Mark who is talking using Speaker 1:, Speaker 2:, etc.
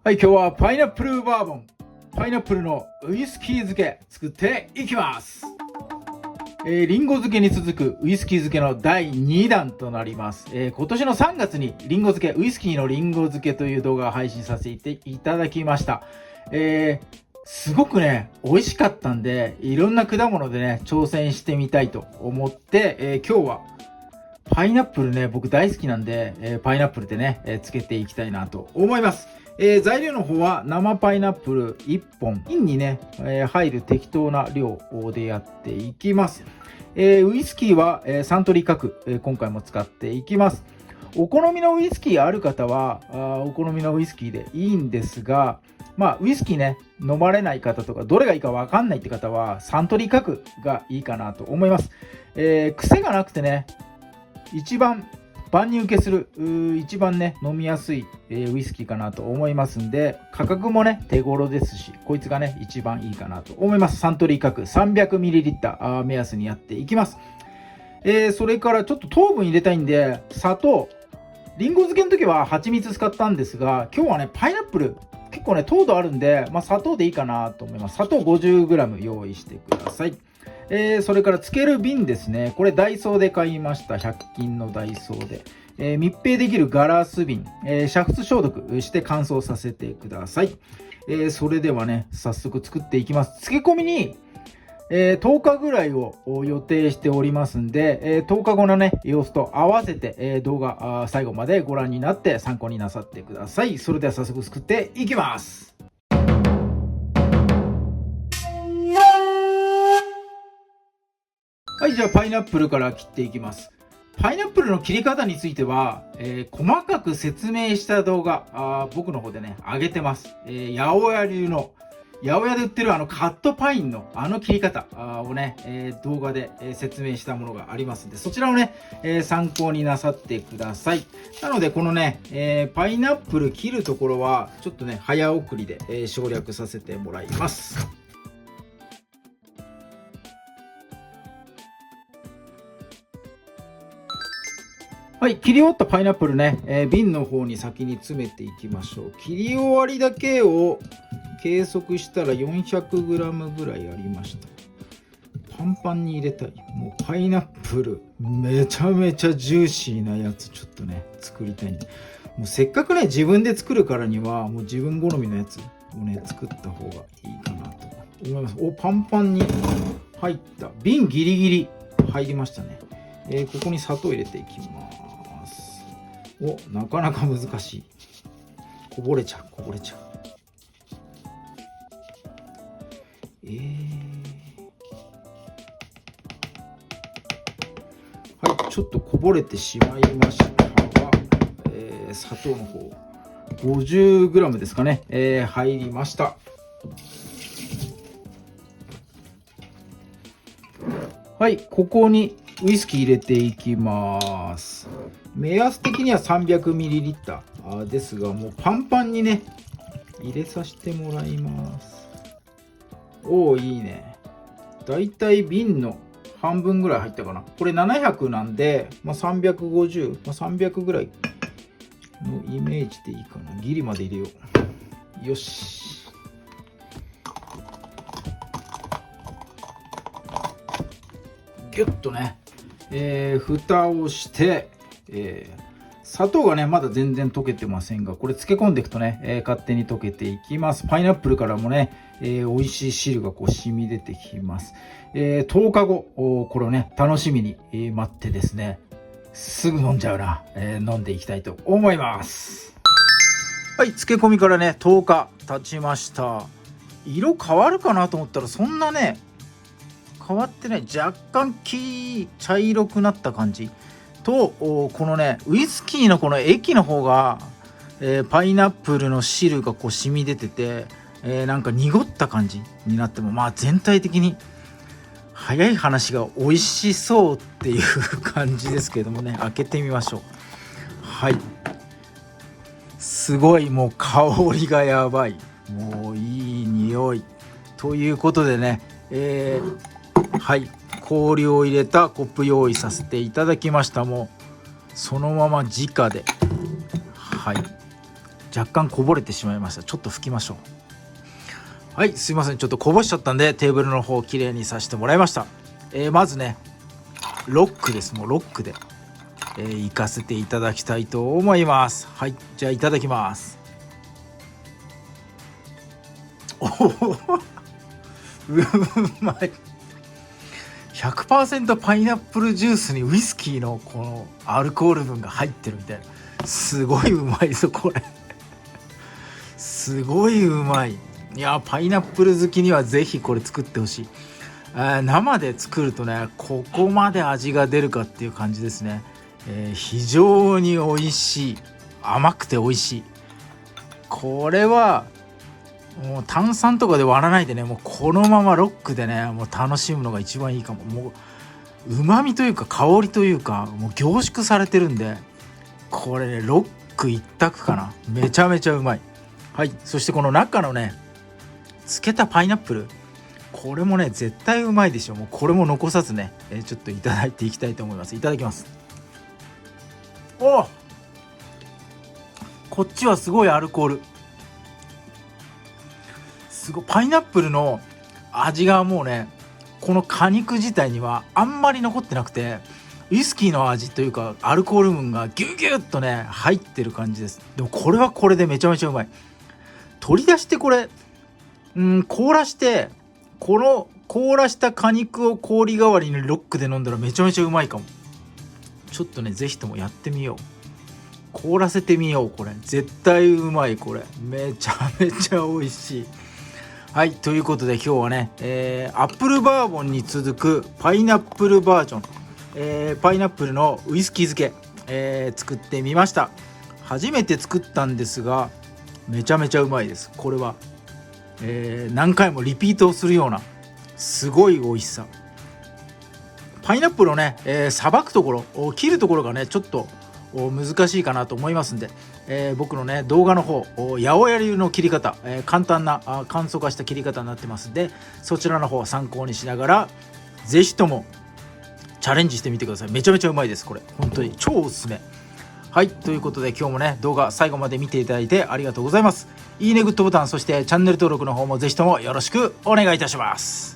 Speaker 1: はい、今日はパイナップルバーボン、パイナップルのウイスキー漬け作っていきます。リンゴ漬けに続くウイスキー漬けの第2弾となります。今年の3月にリンゴ漬け、ウイスキーのリンゴ漬けという動画を配信させていただきました。すごくね、美味しかったんで、いろんな果物でね、挑戦してみたいと思って、今日はパイナップルね、僕大好きなんで、パイナップルでね、漬けていきたいなと思います。材料の方は生パイナップル1本、瓶にね、入る適当な量でやっていきます。ウイスキーは、サントリー角、今回も使っていきます。お好みのウイスキーある方はお好みのウイスキーでいいんですが、ウイスキーね、飲まれない方とか、どれがいいかわかんないって方は、サントリー角がいいかなと思います。癖がなくてね、一番万人受けする、一番ね、飲みやすい、ウイスキーかなと思いますんで、価格もね、手頃ですし、こいつがね、一番いいかなと思います。サントリー角 300ml 目安にやっていきます。それからちょっと糖分入れたいんで、砂糖、リンゴ漬けの時は蜂蜜使ったんですが、今日はね、パイナップル、結構ね、糖度あるんで、砂糖でいいかなと思います。砂糖 50g 用意してください。それから漬ける瓶ですね。これダイソーで買いました。100均のダイソーで。密閉できるガラス瓶、煮沸消毒して乾燥させてください。それではね、早速作っていきます。漬け込みに、10日ぐらいを予定しておりますんで、10日後のね、様子と合わせて、動画最後までご覧になって参考になさってください。それでは早速作っていきます。はい、じゃあパイナップルから切っていきます。パイナップルの切り方については、細かく説明した動画、僕の方でね、上げてます。八百屋流の、八百屋で売ってるカットパインの切り方をね、動画で説明したものがありますんで、そちらをね、参考になさってください。なので、このね、パイナップル切るところは、ちょっとね、早送りで、省略させてもらいます。はい、切り終わったパイナップルね、瓶の方に先に詰めていきましょう。切り終わりだけを計測したら 400g ぐらいありました。パンパンに入れたい。もうパイナップルめちゃめちゃジューシーなやつちょっとね作りたいんで、もうせっかくね自分で作るからにはもう自分好みのやつをね作った方がいいかなと思います。パンパンに入った。瓶ギリギリ入りましたね。ここに砂糖入れていきます。なかなか難しい。こぼれちゃう。はい、ちょっとこぼれてしまいましたが、砂糖の方 50g ですかね、入りました。はい、ここにウイスキー入れていきます。目安的には 300ml ですが、もうパンパンにね入れさせてもらいます。いいね。だいたい瓶の半分ぐらい入ったかな。これ700なんで、350、300ぐらいのイメージでいいかな。ギリまで入れよう。よし。ギュッとね、蓋をして、砂糖がねまだ全然溶けてませんが、これ漬け込んでいくとね、勝手に溶けていきます。パイナップルからもね、美味しい汁がこう染み出てきます。10日後これをね楽しみに、待ってですね、すぐ飲んじゃうな、飲んでいきたいと思います。はい、漬け込みからね10日経ちました。色変わるかなと思ったらそんなね変わってない。若干茶色くなった感じと、このねウイスキーのこの液の方が、パイナップルの汁がこう染み出てて、なんか濁った感じになっても、全体的に早い話が美味しそうっていう感じですけどもね、開けてみましょう。はい、すごいもう香りがやばい、もういい匂いということでね、はい、氷を入れたコップ用意させていただきました。もうそのまま直で、はい、若干こぼれてしまいました。ちょっと拭きましょう。はい、すいません、ちょっとこぼしちゃったんでテーブルの方きれいにさせてもらいました。まずねロックです。もうロックで、いかせていただきたいと思います。はい、じゃあいただきます。おおうまい。 100% パイナップルジュースにウイスキーのこのアルコール分が入ってるみたいな、すごいうまいぞこれすごいうまい。いやパイナップル好きにはぜひこれ作ってほしい。生で作るとねここまで味が出るかっていう感じですね。非常に美味しい。甘くて美味しい。これはもう炭酸とかで割らないでね、もうこのままロックでねもう楽しむのが一番いいかも。もう旨味というか香りというかもう凝縮されてるんで、これねロック一択かな。めちゃめちゃうまい。はい、そしてこの中のね漬けたパイナップル、これもね絶対うまいでしょ。もうこれも残さずね、ちょっといただいていきたいと思います。いただきます。お、こっちはすごいアルコール、すごいパイナップルの味がもうねこの果肉自体にはあんまり残ってなくて、ウイスキーの味というかアルコール分がギュギュッとね入ってる感じです。でもこれはこれでめちゃめちゃうまい。取り出してこれ凍らして、この凍らした果肉を氷代わりにロックで飲んだらめちゃめちゃうまいかも。ちょっとねぜひともやってみよう。凍らせてみよう。これ絶対うまい。これめちゃめちゃ美味しい。はい、ということで今日はね、アップルバーボンに続くパイナップルバージョン、パイナップルのウイスキー漬け、作ってみました。初めて作ったんですがめちゃめちゃうまいです。これは、何回もリピートをするようなすごい美味しさ。パイナップルをね、さばくところ切るところがねちょっと難しいかなと思いますんで、僕のね動画の方八百屋流の切り方、簡単な簡素化した切り方になってますんで、そちらの方を参考にしながらぜひともチャレンジしてみてください。めちゃめちゃうまいです。これ本当に超おすすめ。はい、ということで今日もね動画最後まで見ていただいてありがとうございます。いいねグッドボタン、そしてチャンネル登録の方もぜひともよろしくお願いいたします。